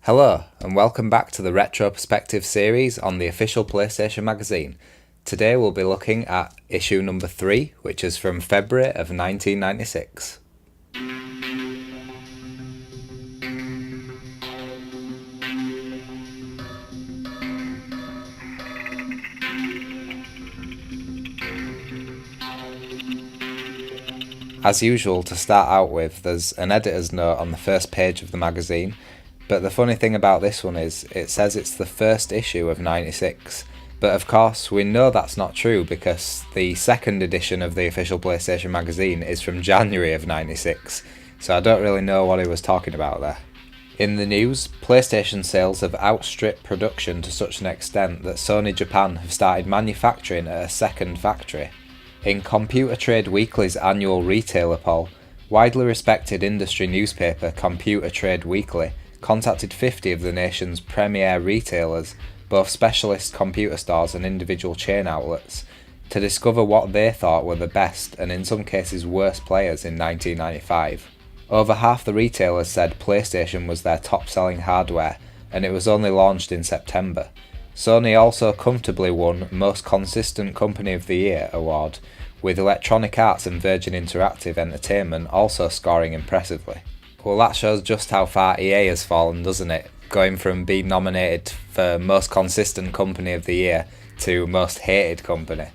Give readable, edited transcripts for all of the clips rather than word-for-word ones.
Hello, and welcome back to the Retro Perspective series on the official PlayStation magazine. Today we'll be looking at issue number 3, which is from February of 1996. As usual, to start out with, there's an editor's note on the first page of the magazine, but the funny thing about this one is it says it's the first issue of 96, but of course we know that's not true because the second edition of the official PlayStation magazine is from January of 96, so I don't really know what he was talking about there. In the news, PlayStation sales have outstripped production to such an extent that Sony Japan have started manufacturing at a second factory. In Computer Trade Weekly's annual retailer poll, widely respected industry newspaper Computer Trade Weekly contacted 50 of the nation's premier retailers, both specialist computer stores and individual chain outlets, to discover what they thought were the best and in some cases worst players in 1995. Over half the retailers said PlayStation was their top-selling hardware, and it was only launched in September. Sony also comfortably won Most Consistent Company of the Year award, with Electronic Arts and Virgin Interactive Entertainment also scoring impressively. Well, that shows just how far EA has fallen, doesn't it? Going from being nominated for Most Consistent Company of the Year to Most Hated Company.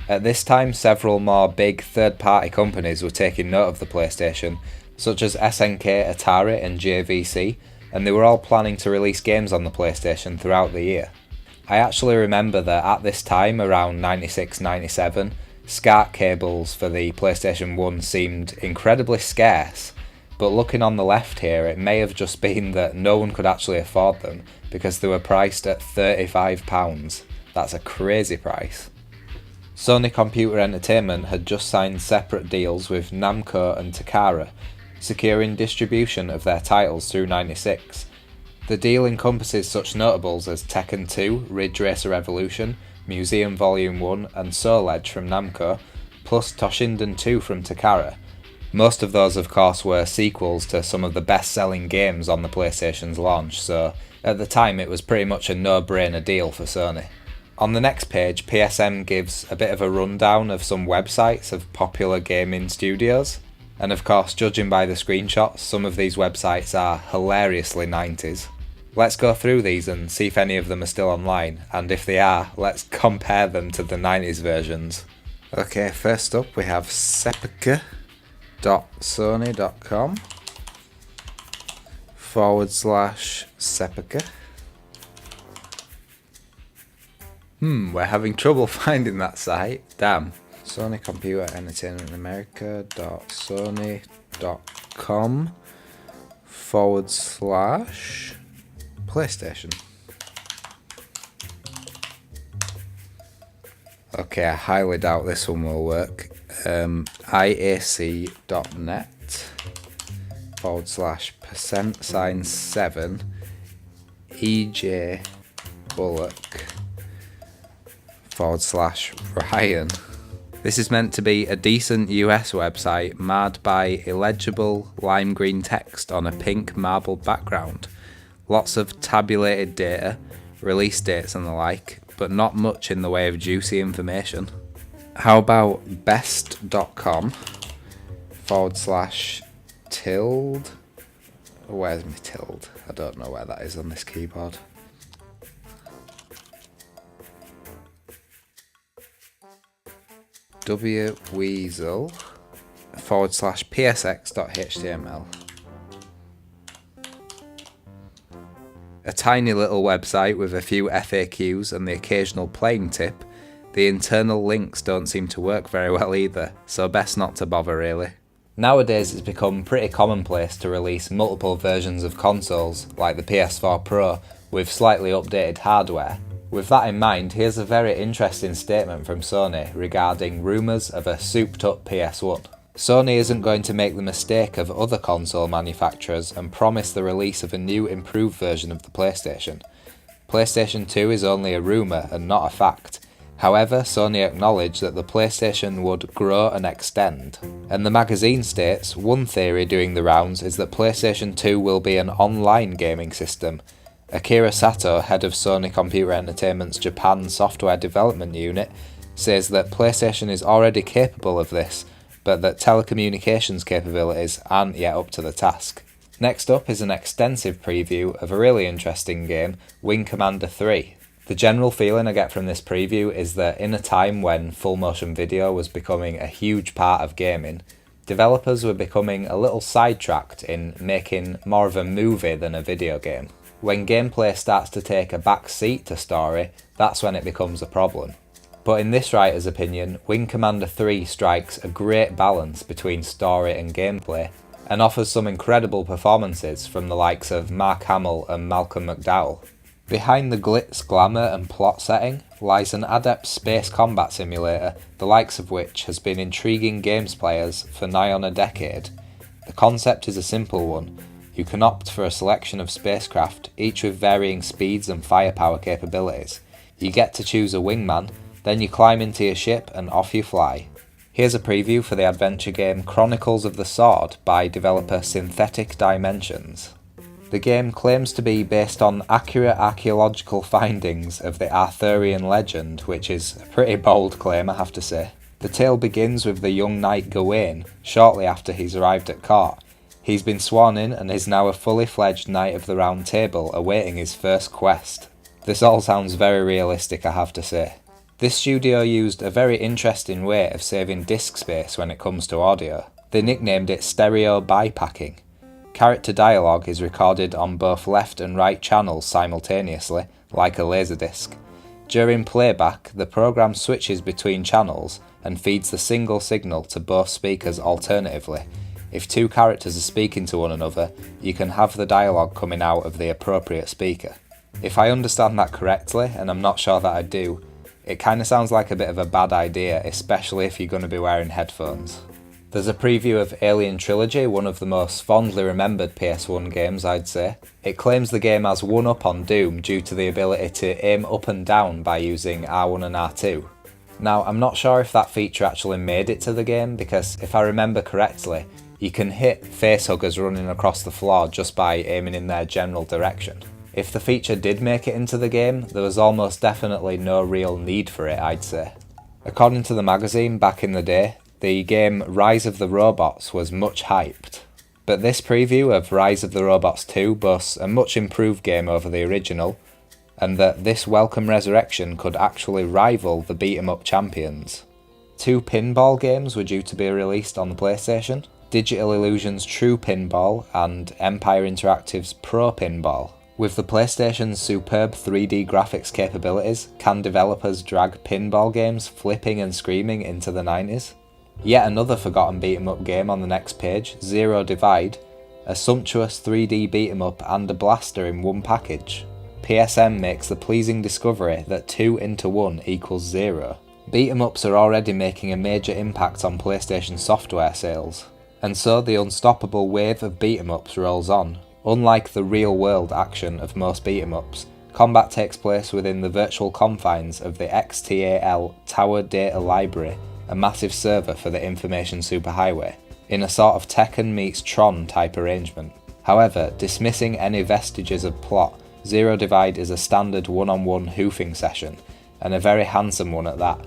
At this time, several more big third-party companies were taking note of the PlayStation, such as SNK, Atari and JVC, and they were all planning to release games on the PlayStation throughout the year. I actually remember that at this time, around 96-97, SCART cables for the PlayStation 1 seemed incredibly scarce, but looking on the left here, it may have just been that no one could actually afford them because they were priced at £35. That's a crazy price. Sony Computer Entertainment had just signed separate deals with Namco and Takara, securing distribution of their titles through 96. The deal encompasses such notables as Tekken 2, Ridge Racer Revolution, Museum Volume 1 and Soul Edge from Namco, plus Toshinden 2 from Takara. Most of those of course were sequels to some of the best-selling games on the PlayStation's launch, so at the time it was pretty much a no-brainer deal for Sony. On the next page, PSM gives a bit of a rundown of some websites of popular gaming studios. And of course, judging by the screenshots, some of these websites are hilariously 90s. Let's go through these and see if any of them are still online, and if they are, let's compare them to the 90s versions. Okay, first up we have sepika.sony.com/sepika. We're having trouble finding that site, damn. Sony Computer Entertainment America.sony.com/PlayStation. Okay, I highly doubt this one will work. IAC.net/%7 EJ Bullock/Ryan. This is meant to be a decent US website marred by illegible lime green text on a pink marbled background. Lots of tabulated data, release dates and the like, but not much in the way of juicy information. How about best.com/tilde? Where's my tilde? I don't know where that is on this keyboard. wweasel/psx.html. A tiny little website with a few FAQs and the occasional playing tip. The internal links don't seem to work very well either, so best not to bother really. Nowadays it's become pretty commonplace to release multiple versions of consoles, like the PS4 Pro, with slightly updated hardware. With that in mind, here's a very interesting statement from Sony regarding rumours of a souped-up PS1. Sony isn't going to make the mistake of other console manufacturers and promise the release of a new improved version of the PlayStation. PlayStation 2 is only a rumour and not a fact. However, Sony acknowledged that the PlayStation would grow and extend, and the magazine states one theory doing the rounds is that PlayStation 2 will be an online gaming system. Akira Sato, head of Sony Computer Entertainment's Japan software development unit, says that PlayStation is already capable of this, but that telecommunications capabilities aren't yet up to the task. Next up is an extensive preview of a really interesting game, Wing Commander 3. The general feeling I get from this preview is that in a time when full motion video was becoming a huge part of gaming, developers were becoming a little sidetracked in making more of a movie than a video game. When gameplay starts to take a back seat to story, that's when it becomes a problem. But in this writer's opinion, Wing Commander 3 strikes a great balance between story and gameplay, and offers some incredible performances from the likes of Mark Hamill and Malcolm McDowell. Behind the glitz, glamour and plot setting lies an adept space combat simulator, the likes of which has been intriguing games players for nigh on a decade. The concept is a simple one. You can opt for a selection of spacecraft, each with varying speeds and firepower capabilities. You get to choose a wingman, then you climb into your ship and off you fly. Here's a preview for the adventure game Chronicles of the Sword by developer Synthetic Dimensions. The game claims to be based on accurate archaeological findings of the Arthurian legend, which is a pretty bold claim, I have to say. The tale begins with the young knight Gawain, shortly after he's arrived at court. He's been sworn in and is now a fully fledged Knight of the Round Table awaiting his first quest. This all sounds very realistic, I have to say. This studio used a very interesting way of saving disk space when it comes to audio. They nicknamed it stereo bypacking. Character dialogue is recorded on both left and right channels simultaneously, like a laserdisc. During playback, the program switches between channels and feeds the single signal to both speakers alternatively. If two characters are speaking to one another, you can have the dialogue coming out of the appropriate speaker. If I understand that correctly, and I'm not sure that I do, it kinda sounds like a bit of a bad idea, especially if you're going to be wearing headphones. There's a preview of Alien Trilogy, one of the most fondly remembered PS1 games, I'd say. It claims the game has one up on Doom due to the ability to aim up and down by using R1 and R2. Now, I'm not sure if that feature actually made it to the game, because if I remember correctly, you can hit facehuggers running across the floor just by aiming in their general direction. If the feature did make it into the game, there was almost definitely no real need for it, I'd say. According to the magazine back in the day, the game Rise of the Robots was much hyped. But this preview of Rise of the Robots 2 boasts a much improved game over the original, and that this welcome resurrection could actually rival the beat-em-up champions. 2 pinball games were due to be released on the PlayStation, Digital Illusion's True Pinball and Empire Interactive's Pro Pinball. With the PlayStation's superb 3D graphics capabilities, can developers drag pinball games flipping and screaming into the 90s? Yet another forgotten beat-em-up game on the next page, Zero Divide, a sumptuous 3D beat-em-up and a blaster in one package. PSM makes the pleasing discovery that 2 into 1 equals 0. Beat-em-ups are already making a major impact on PlayStation software sales, and so the unstoppable wave of beat-em-ups rolls on. Unlike the real-world action of most beat-em-ups, combat takes place within the virtual confines of the XTAL Tower Data Library, a massive server for the information superhighway, in a sort of Tekken meets Tron type arrangement. However, dismissing any vestiges of plot, Zero Divide is a standard one-on-one hoofing session, and a very handsome one at that.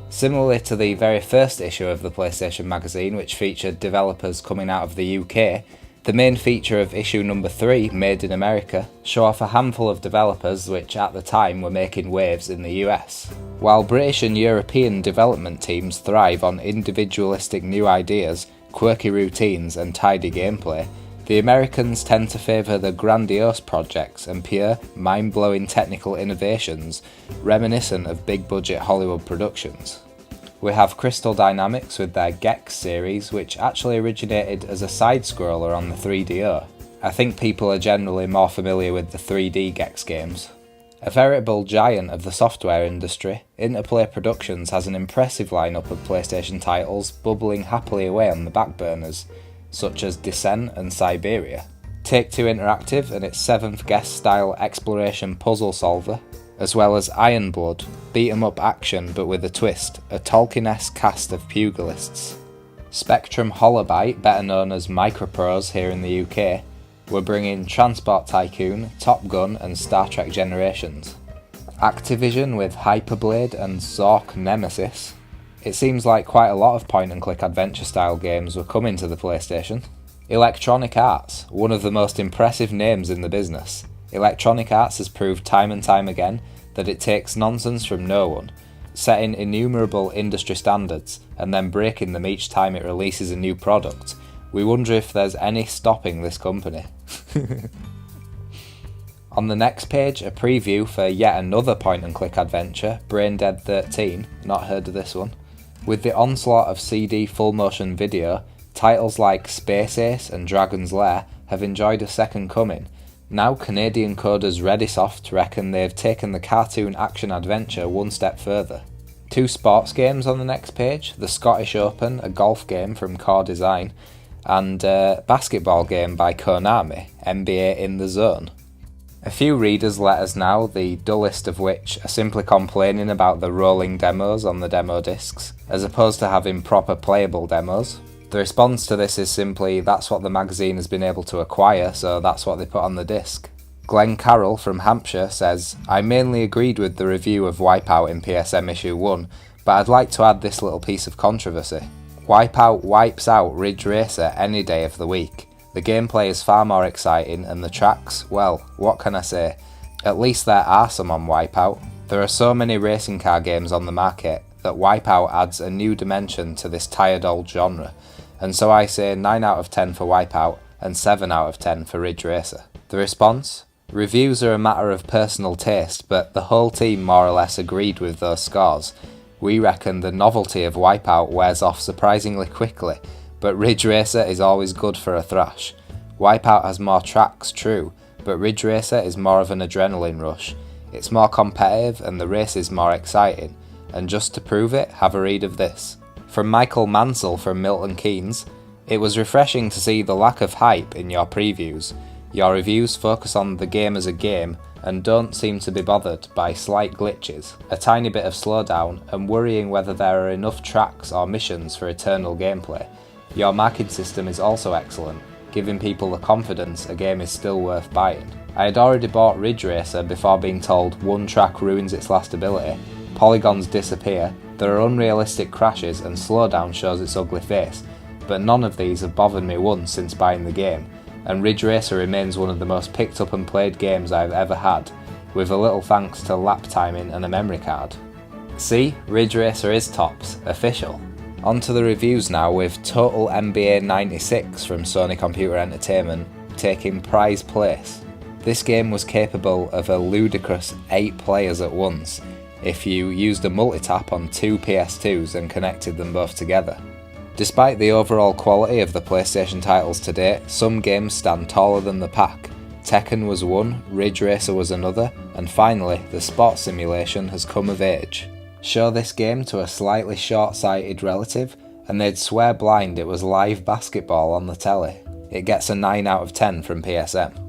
Similarly to the very first issue of the PlayStation magazine, which featured developers coming out of the UK, the main feature of issue number 3, Made in America, show off a handful of developers which at the time were making waves in the US. While British and European development teams thrive on individualistic new ideas, quirky routines and tidy gameplay, the Americans tend to favour the grandiose projects and pure, mind-blowing technical innovations reminiscent of big-budget Hollywood productions. We have Crystal Dynamics with their Gex series, which actually originated as a side-scroller on the 3DO. I think people are generally more familiar with the 3D Gex games. A veritable giant of the software industry, Interplay Productions has an impressive lineup of PlayStation titles bubbling happily away on the back burners, such as Descent and Siberia. Take-Two Interactive and its 7th guest-style exploration puzzle solver, as well as Iron Blood, beat-em-up action but with a twist, a Tolkien-esque cast of pugilists. Spectrum Holobyte, better known as Microprose here in the UK, were bringing Transport Tycoon, Top Gun and Star Trek Generations. Activision with Hyperblade and Zork Nemesis. It seems like quite a lot of point-and-click adventure-style games were coming to the PlayStation. Electronic Arts, one of the most impressive names in the business. Electronic Arts has proved time and time again that it takes nonsense from no one, setting innumerable industry standards and then breaking them each time it releases a new product. We wonder if there's any stopping this company. On the next page, a preview for yet another point-and-click adventure, Brain Dead 13, not heard of this one. With the onslaught of CD full-motion video, titles like Space Ace and Dragon's Lair have enjoyed a second coming. Now Canadian coders Redisoft reckon they've taken the cartoon action-adventure one step further. 2 sports games on the next page, the Scottish Open, a golf game from Core Design, and a basketball game by Konami, NBA in the Zone. A few readers' letters now, the dullest of which are simply complaining about the rolling demos on the demo discs, as opposed to having proper playable demos. The response to this is simply, that's what the magazine has been able to acquire, so that's what they put on the disc. Glenn Carroll from Hampshire says, I mainly agreed with the review of Wipeout in PSM issue 1, but I'd like to add this little piece of controversy. Wipeout wipes out Ridge Racer any day of the week. The gameplay is far more exciting and the tracks, well, what can I say? At least there are some on Wipeout. There are so many racing car games on the market that Wipeout adds a new dimension to this tired old genre, and so I say 9 out of 10 for Wipeout and 7 out of 10 for Ridge Racer. The response? Reviews are a matter of personal taste, but the whole team more or less agreed with those scores. We reckon the novelty of Wipeout wears off surprisingly quickly, but Ridge Racer is always good for a thrash. Wipeout has more tracks, true, but Ridge Racer is more of an adrenaline rush. It's more competitive and the race is more exciting, and just to prove it, have a read of this. From Michael Mansell from Milton Keynes, it was refreshing to see the lack of hype in your previews. Your reviews focus on the game as a game and don't seem to be bothered by slight glitches, a tiny bit of slowdown, and worrying whether there are enough tracks or missions for eternal gameplay. Your marking system is also excellent, giving people the confidence a game is still worth buying. I had already bought Ridge Racer before being told one track ruins its last ability, polygons disappear, there are unrealistic crashes and slowdown shows its ugly face, but none of these have bothered me once since buying the game, and Ridge Racer remains one of the most picked up and played games I've ever had, with a little thanks to lap timing and a memory card. See, Ridge Racer is tops, official. On to the reviews now, with Total NBA 96 from Sony Computer Entertainment taking prize place. This game was capable of a ludicrous 8 players at once, if you used a multitap on 2 PS2s and connected them both together. Despite the overall quality of the PlayStation titles to date, some games stand taller than the pack. Tekken was one, Ridge Racer was another, and finally, the sports simulation has come of age. Show this game to a slightly short-sighted relative, and they'd swear blind it was live basketball on the telly. It gets a 9 out of 10 from PSM.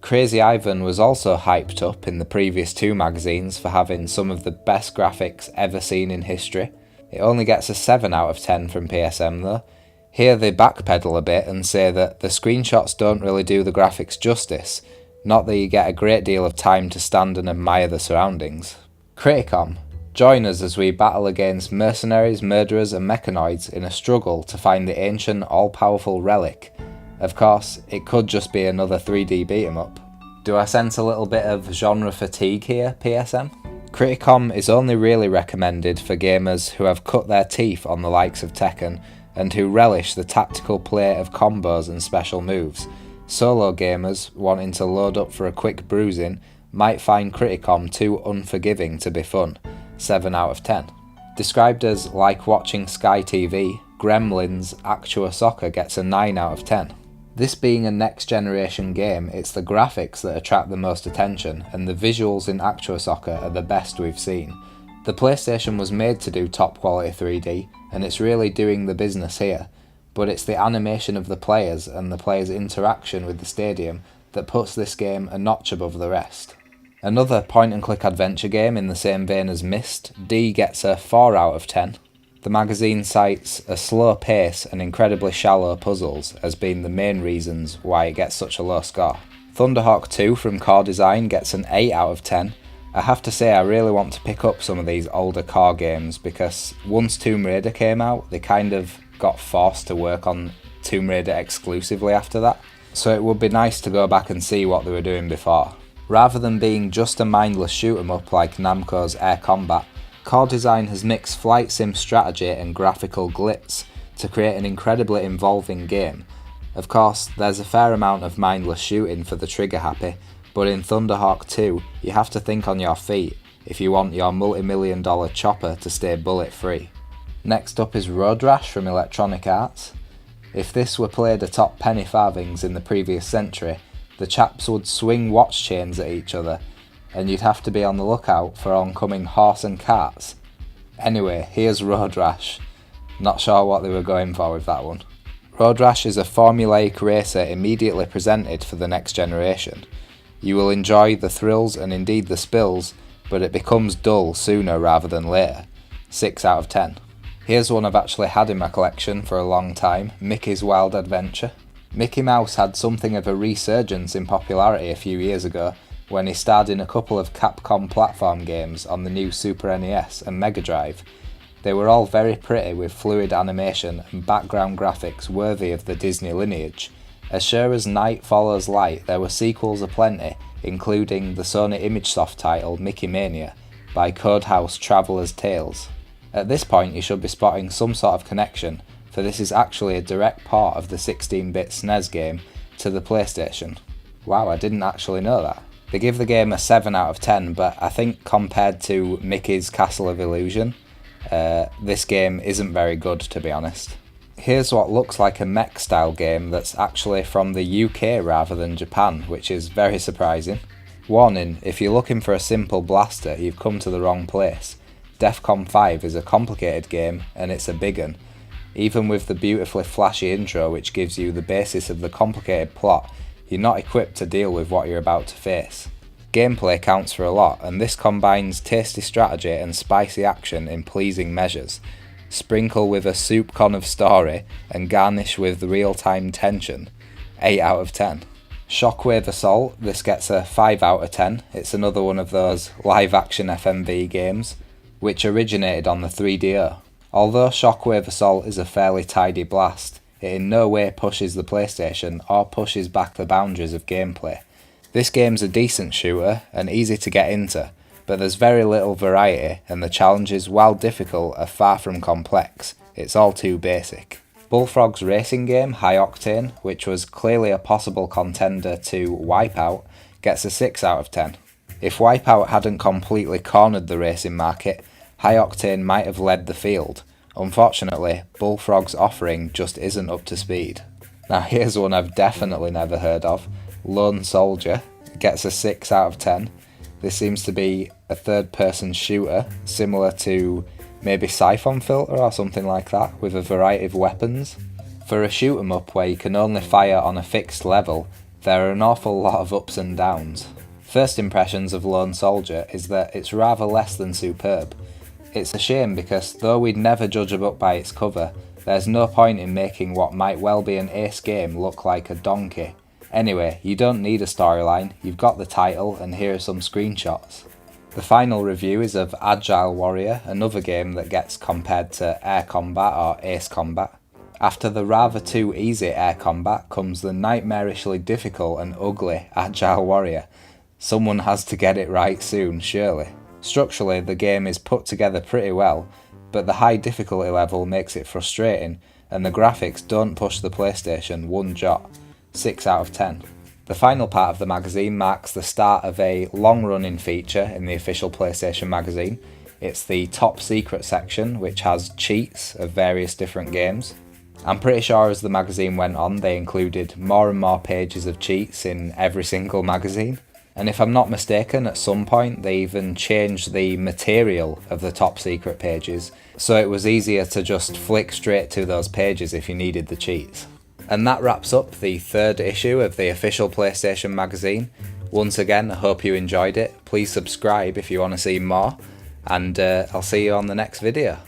Crazy Ivan was also hyped up in the previous 2 magazines for having some of the best graphics ever seen in history. It only gets a 7 out of 10 from PSM though. Here they backpedal a bit and say that the screenshots don't really do the graphics justice, not that you get a great deal of time to stand and admire the surroundings. Criticom. Join us as we battle against mercenaries, murderers and mechanoids in a struggle to find the ancient all-powerful relic. Of course, it could just be another 3D beat-em-up. Do I sense a little bit of genre fatigue here, PSM? Criticom is only really recommended for gamers who have cut their teeth on the likes of Tekken and who relish the tactical play of combos and special moves. Solo gamers wanting to load up for a quick bruising might find Criticom too unforgiving to be fun. 7 out of 10. Described as like watching Sky TV, Gremlins Actua Soccer gets a 9 out of 10. This being a next generation game, it's the graphics that attract the most attention, and the visuals in Actua Soccer are the best we've seen. The PlayStation was made to do top quality 3D, and it's really doing the business here, but it's the animation of the players and the players' interaction with the stadium that puts this game a notch above the rest. Another point-and-click adventure game in the same vein as Myst, D gets a 4 out of 10. The magazine cites a slow pace and incredibly shallow puzzles as being the main reasons why it gets such a low score. Thunderhawk 2 from Core Design gets an 8 out of 10. I have to say I really want to pick up some of these older Core games because once Tomb Raider came out, they kind of got forced to work on Tomb Raider exclusively after that. So it would be nice to go back and see what they were doing before. Rather than being just a mindless shoot 'em up like Namco's Air Combat, Core Design has mixed flight sim strategy and graphical glitz to create an incredibly involving game. Of course, there's a fair amount of mindless shooting for the trigger happy, but in Thunderhawk 2, you have to think on your feet if you want your multi-million-dollar chopper to stay bullet-free. Next up is Road Rash from Electronic Arts. If this were played atop penny farthings in the previous century, the chaps would swing watch chains at each other, and you'd have to be on the lookout for oncoming horse and carts. Anyway, here's Road Rash. Not sure what they were going for with that one. Road Rash is a formulaic racer immediately presented for the next generation. You will enjoy the thrills and indeed the spills, but it becomes dull sooner rather than later. 6 out of 10. Here's one I've actually had in my collection for a long time, Mickey's Wild Adventure. Mickey Mouse had something of a resurgence in popularity a few years ago when he starred in a couple of Capcom platform games on the new Super NES and Mega Drive. They were all very pretty with fluid animation and background graphics worthy of the Disney lineage. As sure as night follows light, there were sequels aplenty, including the Sony ImageSoft title Mickey Mania by Codehouse Traveller's Tales. At this point you should be spotting some sort of connection, for this is actually a direct port of the 16-bit SNES game to the PlayStation. Wow, I didn't actually know that. They give the game a 7 out of 10, but I think compared to Mickey's Castle of Illusion, this game isn't very good, to be honest. Here's what looks like a mech style game that's actually from the UK rather than Japan, which is very surprising. Warning, if you're looking for a simple blaster, you've come to the wrong place. Defcon 5 is a complicated game, and it's a big un. Even with the beautifully flashy intro which gives you the basis of the complicated plot, you're not equipped to deal with what you're about to face. Gameplay counts for a lot, and this combines tasty strategy and spicy action in pleasing measures. Sprinkle with a soup con of story, and garnish with real-time tension. 8 out of 10. Shockwave Assault, this gets a 5 out of 10. It's another one of those live-action FMV games, which originated on the 3DO. Although Shockwave Assault is a fairly tidy blast, it in no way pushes the PlayStation or pushes back the boundaries of gameplay. This game's a decent shooter and easy to get into, but there's very little variety and the challenges, while difficult, are far from complex. It's all too basic. Bullfrog's racing game, High Octane, which was clearly a possible contender to Wipeout, gets a 6 out of 10. If Wipeout hadn't completely cornered the racing market, High Octane might have led the field. Unfortunately, Bullfrog's offering just isn't up to speed. Now here's one I've definitely never heard of, Lone Soldier, gets a 6 out of 10. This seems to be a third-person shooter, similar to maybe Siphon Filter or something like that, with a variety of weapons. For a shoot 'em up where you can only fire on a fixed level, there are an awful lot of ups and downs. First impressions of Lone Soldier is that it's rather less than superb. It's a shame because though we'd never judge a book by its cover, there's no point in making what might well be an ace game look like a donkey. Anyway, you don't need a storyline, you've got the title, and here are some screenshots. The final review is of Agile Warrior, another game that gets compared to Air Combat or Ace Combat. After the rather too easy Air Combat comes the nightmarishly difficult and ugly Agile Warrior. Someone has to get it right soon, surely. Structurally, the game is put together pretty well, but the high difficulty level makes it frustrating, and the graphics don't push the PlayStation one jot. 6 out of 10. The final part of the magazine marks the start of a long-running feature in the official PlayStation magazine. It's the top secret section, which has cheats of various different games. I'm pretty sure as the magazine went on, they included more and more pages of cheats in every single magazine. And if I'm not mistaken, at some point they even changed the material of the top secret pages, so it was easier to just flick straight to those pages if you needed the cheats. And that wraps up the third issue of the official PlayStation magazine. Once again, I hope you enjoyed it. Please subscribe if you want to see more, and I'll see you on the next video.